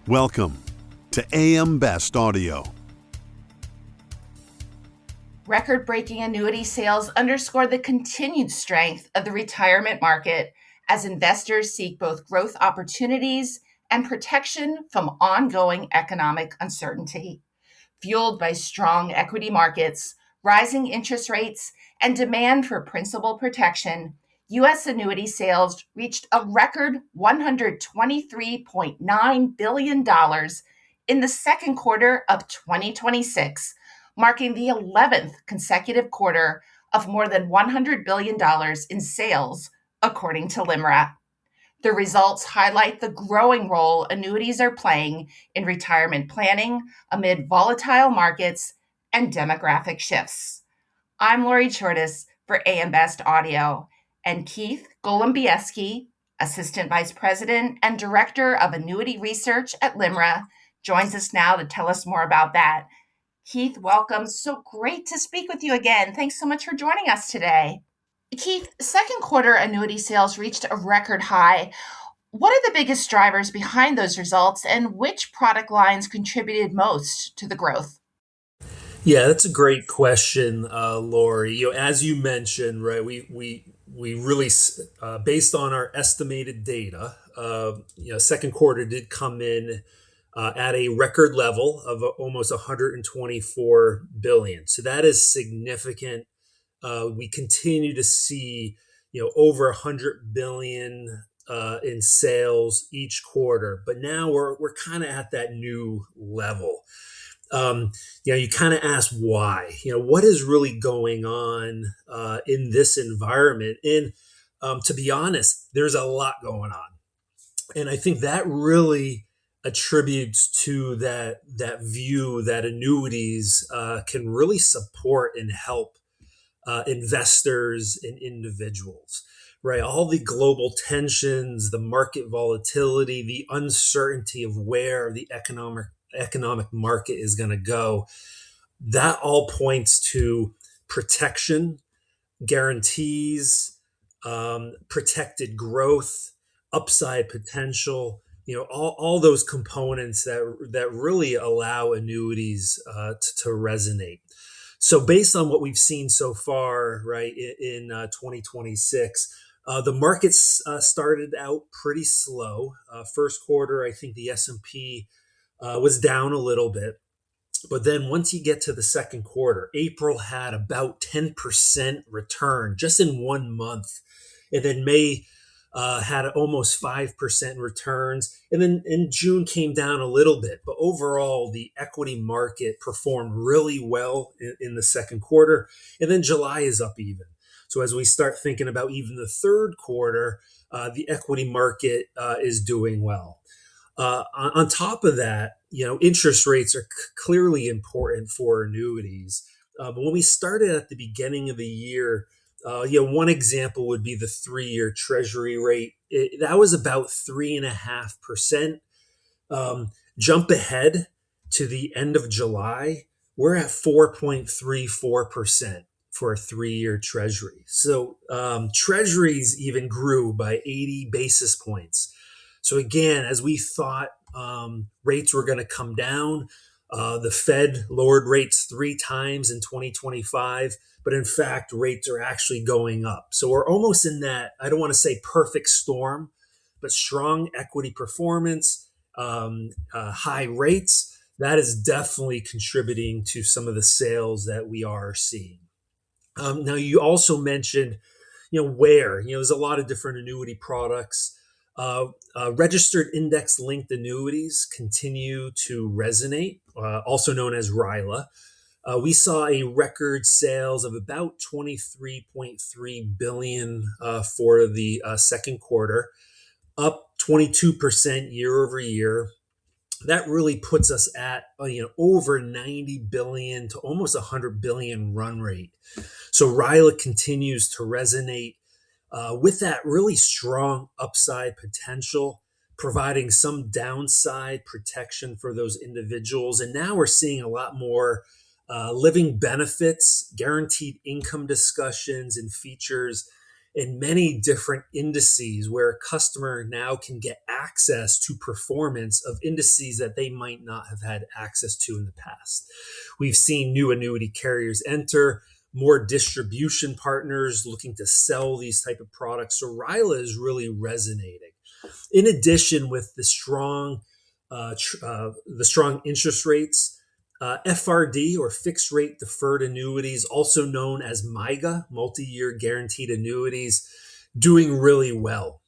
Welcome to AM Best Audio. Record-breaking annuity sales underscore the continued strength of the retirement market as investors seek both growth opportunities and protection from ongoing economic uncertainty. Fueled by strong equity markets, rising interest rates, and demand for principal protection, U.S. annuity sales reached a record $123.9 billion in the second quarter of 2026, marking the 11th consecutive quarter of more than $100 billion in sales, according to LIMRA. The results highlight the growing role annuities are playing in retirement planning amid volatile markets and demographic shifts. I'm Lori Chortis for AM Best Audio, and Keith Golembiewski, Assistant Vice President and Director of Annuity Research at LIMRA, joins us now to tell us more about that. Keith, welcome. So great to speak with you again. Thanks so much for joining us today. Keith, second quarter annuity sales reached a record high. What are the biggest drivers behind those results, and which product lines contributed most to the growth? Yeah, that's a great question, Lori. As you mentioned, right, we really, based on our estimated data, second quarter did come in at a record level of almost 124 billion. So that is significant. We continue to see, over 100 billion in sales each quarter, but now we're kind of at that new level. You kind of ask why. What is really going on in this environment? And to be honest, there's a lot going on, and I think that really attributes to that view that annuities can really support and help investors and individuals, right? All the global tensions, the market volatility, the uncertainty of where the economic market is going to go, that all points to protection, guarantees, protected growth, upside potential, all those components that really allow annuities to resonate. So based on what we've seen so far, right, in 2026, the markets started out pretty slow. First quarter, I think the S&P was down a little bit. But then once you get to the second quarter, April had about 10% return just in 1 month. And then May had almost 5% returns. And then in June came down a little bit. But overall, the equity market performed really well in the second quarter. And then July is up even. So as we start thinking about even the third quarter, the equity market is doing well. On top of that, interest rates are clearly important for annuities. But when we started at the beginning of the year, one example would be the 3-year Treasury rate. That was about 3.5%. Jump ahead to the end of July, we're at 4.34% for a 3-year Treasury. So Treasuries even grew by 80 basis points. So again, as we thought rates were going to come down, the Fed lowered rates 3 times in 2025, but in fact, rates are actually going up. So we're almost in that, I don't want to say perfect storm, but strong equity performance, high rates, that is definitely contributing to some of the sales that we are seeing. Now, you also mentioned, there's a lot of different annuity products. Registered index-linked annuities continue to resonate, also known as RILA. We saw a record sales of about 23.3 billion for the second quarter, up 22% year over year. That really puts us at over 90 billion to almost 100 billion run rate. So RILA continues to resonate with that really strong upside potential, providing some downside protection for those individuals. And now we're seeing a lot more living benefits, guaranteed income discussions and features. in many different indices where a customer now can get access to performance of indices that they might not have had access to in the past. We've seen new annuity carriers enter, more distribution partners looking to sell these type of products. So RILA is really resonating. In addition, with the strong interest rates, FRD, or fixed rate deferred annuities, also known as MIGA, multi-year guaranteed annuities, doing really well.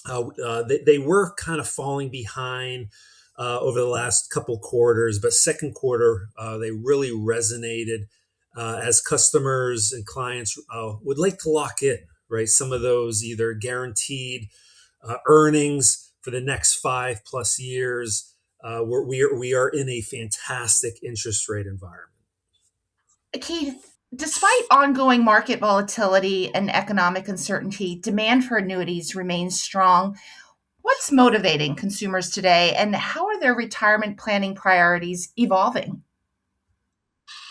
They were kind of falling behind over the last couple quarters, but second quarter they really resonated as customers and clients would like to lock in, right? Some of those either guaranteed earnings for the next 5+ years. We are in a fantastic interest rate environment. Keith, despite ongoing market volatility and economic uncertainty, demand for annuities remains strong. What's motivating consumers today, and how are their retirement planning priorities evolving?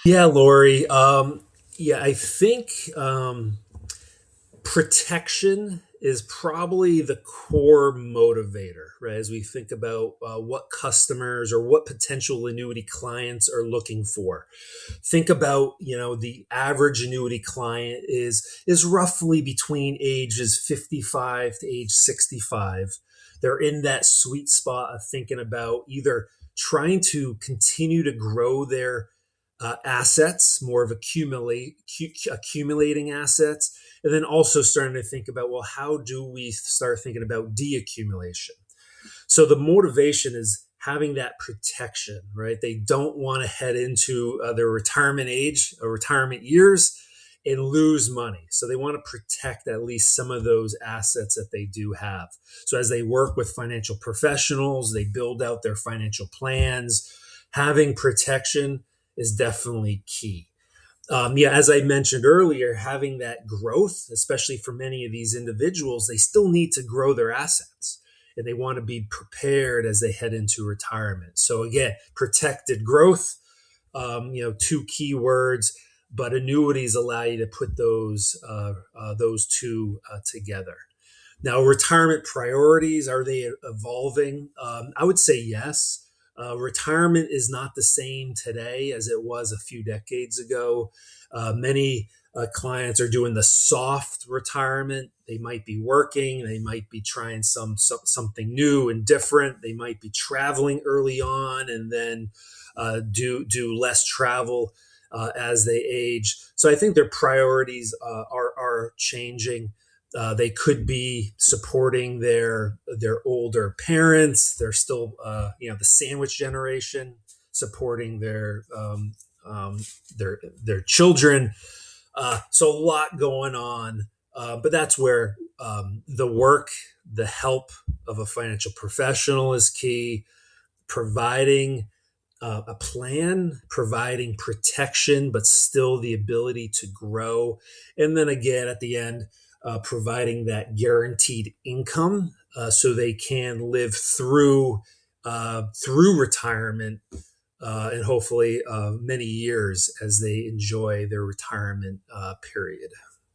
Yeah, Lori. I think protection is probably the core motivator, right? As we think about what customers or what potential annuity clients are looking for. Think about, the average annuity client is roughly between ages 55 to age 65. They're in that sweet spot of thinking about either trying to continue to grow their assets, more of accumulating assets, and then also starting to think about, well, how do we start thinking about deaccumulation? So the motivation is having that protection, right? They don't want to head into their retirement age or retirement years and lose money. So they want to protect at least some of those assets that they do have. So as they work with financial professionals, they build out their financial plans. Having protection is definitely key. As I mentioned earlier, having that growth, especially for many of these individuals, they still need to grow their assets and they want to be prepared as they head into retirement. So again, protected growth, two key words, but annuities allow you to put those two together. Now, retirement priorities, are they evolving? I would say yes. Retirement is not the same today as it was a few decades ago. Many clients are doing the soft retirement. They might be working. They might be trying something new and different. They might be traveling early on and then do less travel as they age. So I think their priorities are changing. They could be supporting their older parents. They're still, the sandwich generation, supporting their children. So a lot going on, but that's where the work, the help of a financial professional is key. Providing a plan, providing protection, but still the ability to grow, and then again at the end, providing that guaranteed income so they can live through retirement and hopefully many years as they enjoy their retirement period.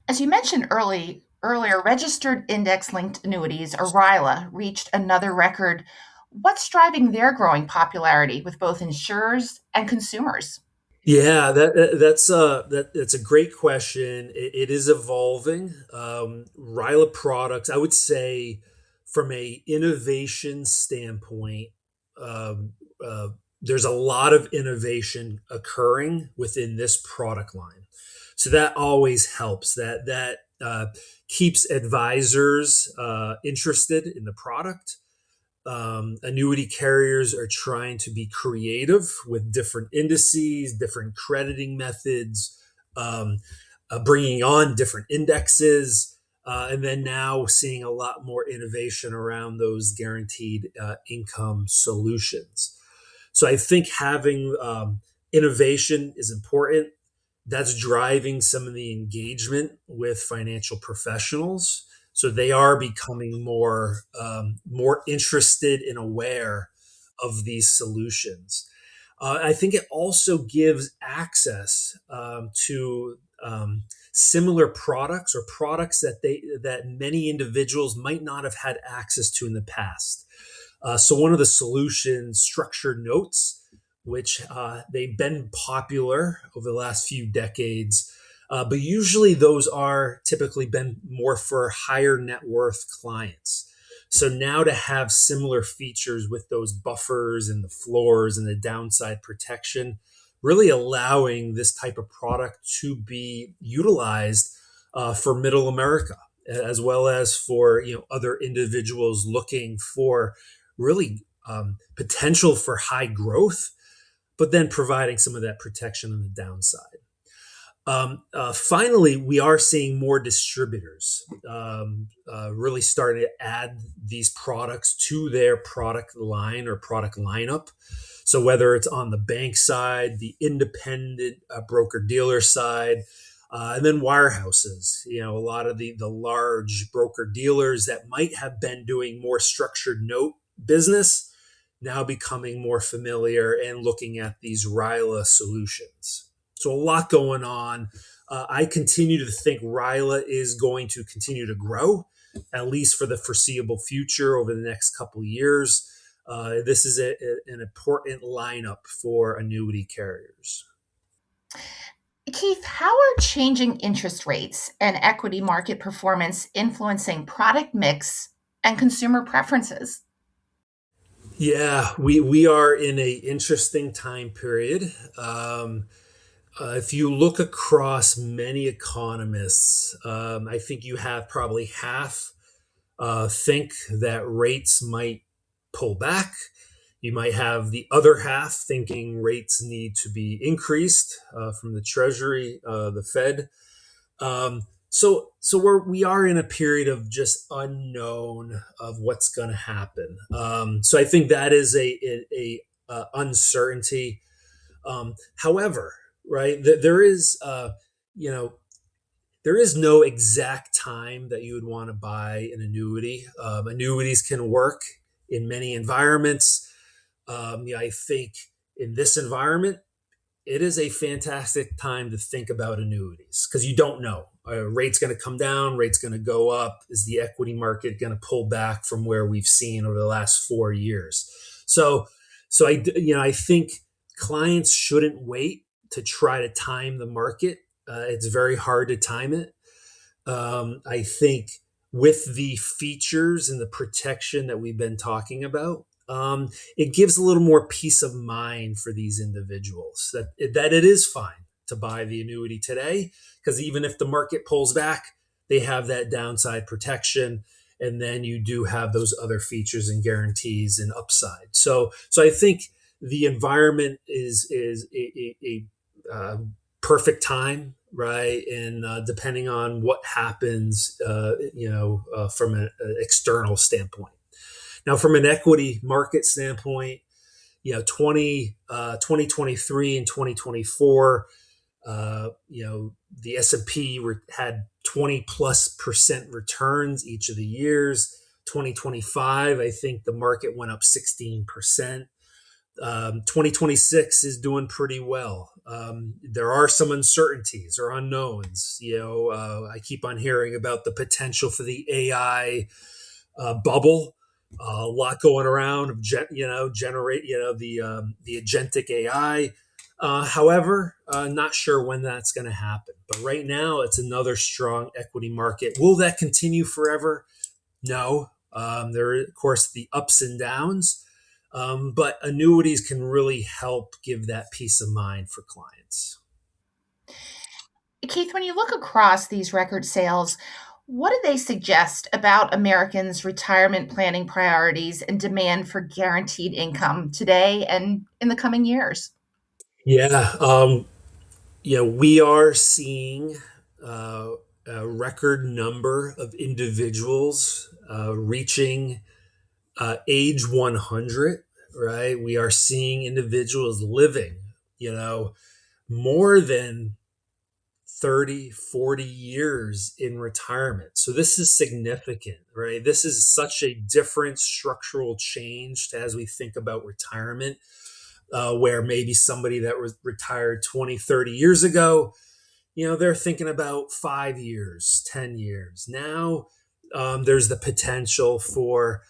As you mentioned earlier, registered index-linked annuities, or RILA, reached another record. What's driving their growing popularity with both insurers and consumers? Yeah, that's a great question. It is evolving. RILA products, I would say, from a innovation standpoint, um, uh, there's a lot of innovation occurring within this product line. So that always helps. That keeps advisors interested in the product. Annuity carriers are trying to be creative with different indices, different crediting methods, um, bringing on different indexes, and then now seeing a lot more innovation around those guaranteed income solutions. So I think having innovation is important. That's driving some of the engagement with financial professionals. So they are becoming more interested and aware of these solutions. I think it also gives access to similar products or products that many individuals might not have had access to in the past. So one of the solutions, structured notes, which they've been popular over the last few decades, but usually those are typically been more for higher net worth clients. So now to have similar features with those buffers and the floors and the downside protection, really allowing this type of product to be utilized for middle America, as well as for other individuals looking for really potential for high growth, but then providing some of that protection on the downside. Finally, we are seeing more distributors really starting to add these products to their product line or product lineup. So whether it's on the bank side, the independent broker dealer side, and then wirehouses, a lot of the large broker dealers that might have been doing more structured note business now becoming more familiar and looking at these RILA solutions. So a lot going on. I continue to think RILA is going to continue to grow, at least for the foreseeable future over the next couple of years. This is an important lineup for annuity carriers. Keith, how are changing interest rates and equity market performance influencing product mix and consumer preferences? Yeah, we are in a interesting time period. If you look across many economists, I think you have probably half think that rates might pull back. You might have the other half thinking rates need to be increased from the Treasury, the Fed. So we are in a period of just unknown of what's going to happen. So I think that is a uncertainty. However, right, there is there is no exact time that you would want to buy an annuity. Annuities can work in many environments. I think in this environment, it is a fantastic time to think about annuities because you don't know. Rate's going to come down, rate's going to go up. Is the equity market going to pull back from where we've seen over the last 4 years? So I think clients shouldn't wait to try to time the market. It's very hard to time it. I think with the features and the protection that we've been talking about, it gives a little more peace of mind for these individuals that it is fine to buy the annuity today, because even if the market pulls back, they have that downside protection, and then you do have those other features and guarantees and upside. So I think the environment is a perfect time, right? And depending on what happens, from an external standpoint. Now, from an equity market standpoint, 2023 and 2024, the S&P had 20+% returns each of the years. 2025, I think the market went up 16%. 2026 is doing pretty well. There are some uncertainties or unknowns. I keep on hearing about the potential for the AI bubble. A lot going around, generate, the agentic AI. However, not sure when that's going to happen. But right now, it's another strong equity market. Will that continue forever? No. There are, of course, the ups and downs. But annuities can really help give that peace of mind for clients. Keith, when you look across these record sales, what do they suggest about Americans' retirement planning priorities and demand for guaranteed income today and in the coming years? Yeah, we are seeing a record number of individuals reaching age 100, right? We are seeing individuals living, more than 30, 40 years in retirement. So this is significant, right? This is such a different structural change as we think about retirement, where maybe somebody that was retired 20, 30 years ago, they're thinking about 5 years, 10 years. Now there's the potential for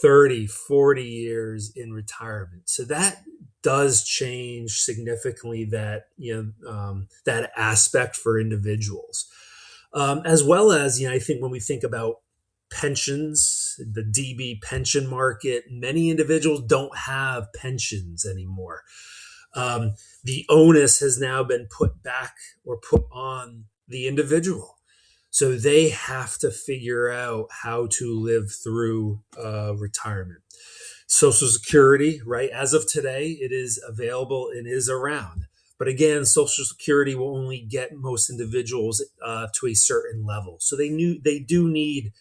30, 40 years in retirement. So that does change significantly that aspect for individuals. As well as, I think when we think about pensions, the DB pension market, many individuals don't have pensions anymore. The onus has now been put back or put on the individual. So they have to figure out how to live through retirement. Social Security, right? As of today, it is available and is around. But again, Social Security will only get most individuals to a certain level. So they do need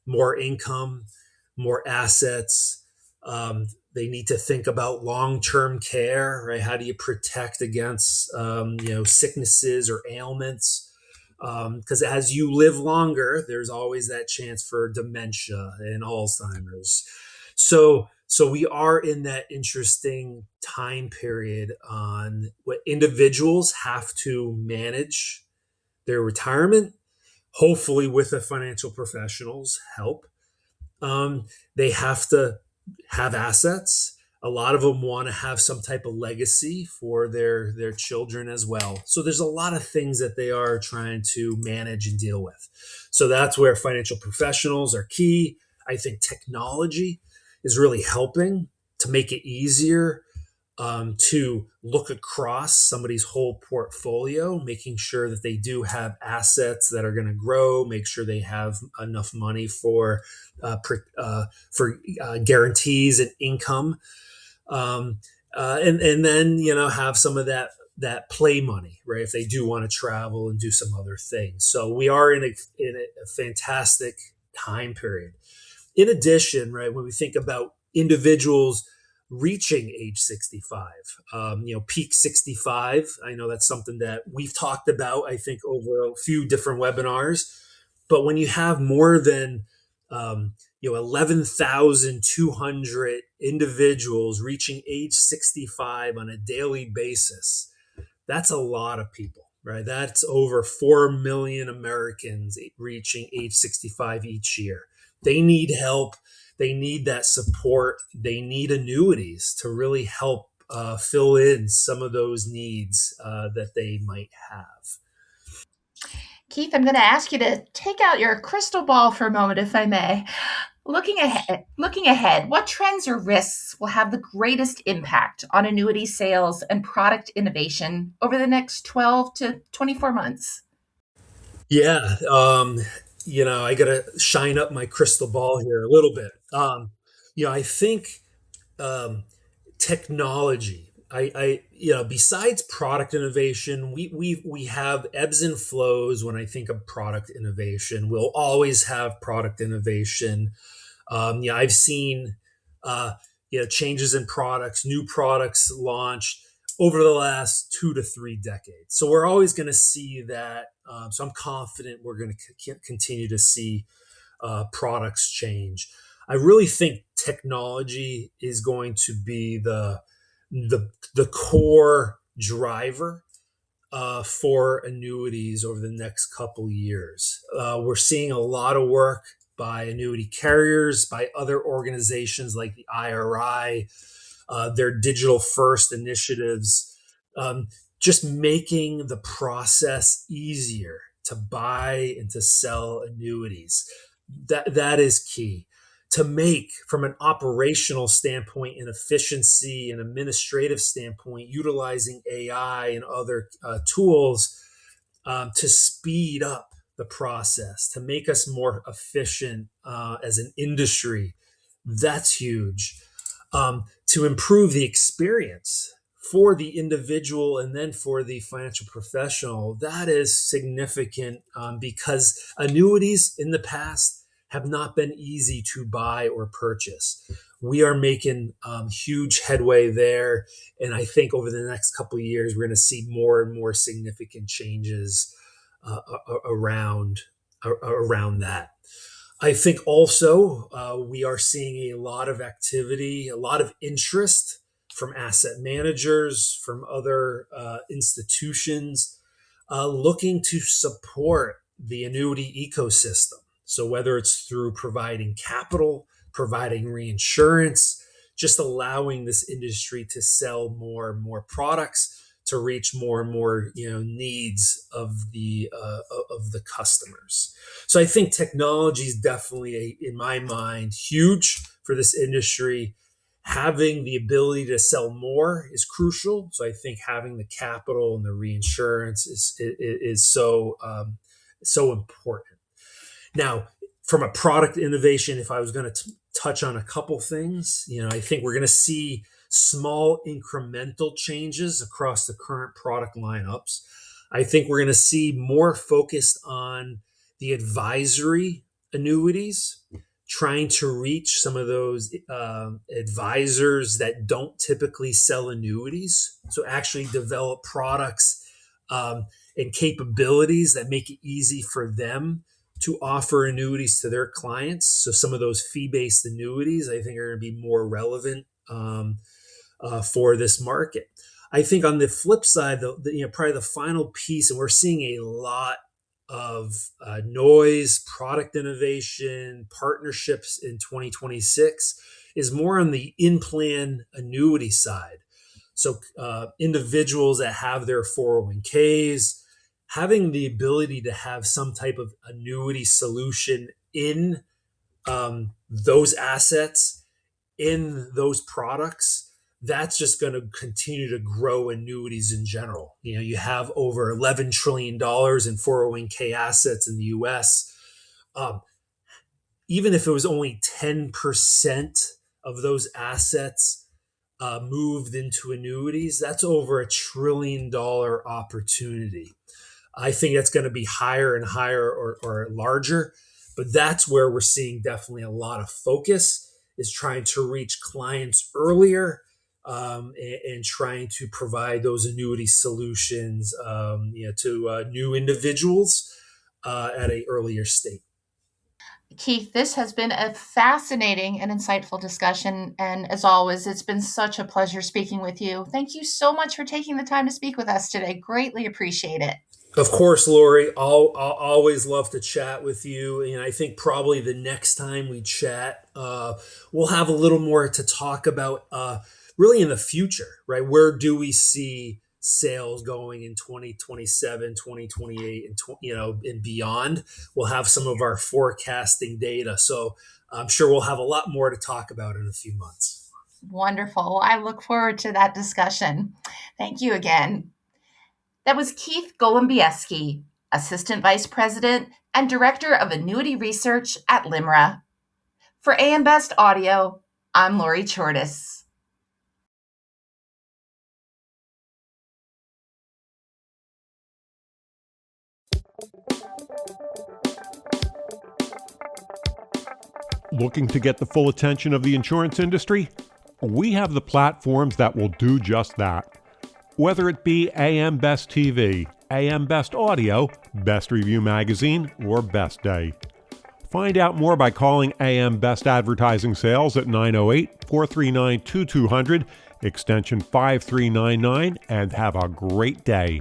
more income, more assets. They need to think about long-term care, right? How do you protect against sicknesses or ailments? Because as you live longer, there's always that chance for dementia and Alzheimer's. So we are in that interesting time period on what individuals have to manage their retirement, hopefully with the financial professionals' help. They have to have assets. A lot of them want to have some type of legacy for their children as well. So there's a lot of things that they are trying to manage and deal with. So that's where financial professionals are key. I think technology is really helping to make it easier to look across somebody's whole portfolio, making sure that they do have assets that are going to grow, make sure they have enough money for guarantees and income, and then have some of that play money, right? If they do want to travel and do some other things. So we are in a fantastic time period. In addition, right, when we think about individuals reaching age 65, peak 65, I know that's something that we've talked about, I think, over a few different webinars. But when you have more than 11,200 individuals reaching age 65 on a daily basis, that's a lot of people, right? That's over 4 million Americans reaching age 65 each year. They need help. They need that support. They need annuities to really help fill in some of those needs that they might have. Keith, I'm going to ask you to take out your crystal ball for a moment, if I may. Looking ahead, what trends or risks will have the greatest impact on annuity sales and product innovation over the next 12 to 24 months? Yeah, I got to shine up my crystal ball here a little bit. I think technology. Besides product innovation, we have ebbs and flows. When I think of product innovation, we'll always have product innovation. I've seen changes in products, new products launched over the last 2 to 3 decades. So we're always going to see that. So I'm confident we're going to continue to see products change. I really think technology is going to be the core driver for annuities over the next couple years. We're seeing a lot of work by annuity carriers, by other organizations like the IRI, their digital first initiatives, just making the process easier to buy and to sell annuities. That is key. To make, from an operational standpoint and efficiency and administrative standpoint, utilizing AI and other tools to speed up the process, to make us more efficient as an industry. That's huge. To improve the experience for the individual and then for the financial professional, that is significant because annuities in the past have not been easy to buy or purchase. We are making huge headway there. And I think over the next couple of years, we're going to see more and more significant changes around that. I think also we are seeing a lot of activity, a lot of interest from asset managers, from other institutions looking to support the annuity ecosystem. So whether it's through providing capital, providing reinsurance, just allowing this industry to sell more and more products to reach more and more needs of the customers. So I think technology is definitely, in my mind, huge for this industry. Having the ability to sell more is crucial. So I think having the capital and the reinsurance is so important. Now, from a product innovation, if I was going to touch on a couple things, I think we're going to see small incremental changes across the current product lineups. I think we're going to see more focused on the advisory annuities, trying to reach some of those advisors that don't typically sell annuities. So actually develop products and capabilities that make it easy for them to offer annuities to their clients. So some of those fee-based annuities, I think, are going to be more relevant for this market. I think on the flip side, probably the final piece, and we're seeing a lot of noise, product innovation, partnerships in 2026, is more on the in-plan annuity side. So individuals that have their 401ks, having the ability to have some type of annuity solution in those assets, in those products, that's just going to continue to grow annuities in general. You have over $11 trillion in 401k assets in the US. Even if it was only 10% of those assets moved into annuities, that's over $1 trillion opportunity. I think that's going to be higher and higher or larger, but that's where we're seeing definitely a lot of focus, is trying to reach clients earlier and trying to provide those annuity solutions to new individuals at an earlier state. Keith, this has been a fascinating and insightful discussion. And as always, it's been such a pleasure speaking with you. Thank you so much for taking the time to speak with us today. Greatly appreciate it. Of course, Lori, I'll always love to chat with you. And I think probably the next time we chat, we'll have a little more to talk about really in the future, right? Where do we see sales going in 2027, 2028, and beyond? We'll have some of our forecasting data. So I'm sure we'll have a lot more to talk about in a few months. Wonderful. I look forward to that discussion. Thank you again. That was Keith Golembiewski, Assistant Vice President and Director of Annuity Research at LIMRA. For AM Best Audio, I'm Lori Chortis. Looking to get the full attention of the insurance industry? We have the platforms that will do just that. Whether it be AM Best TV, AM Best Audio, Best Review Magazine, or Best Day. Find out more by calling AM Best Advertising Sales at 908-439-2200, extension 5399, and have a great day.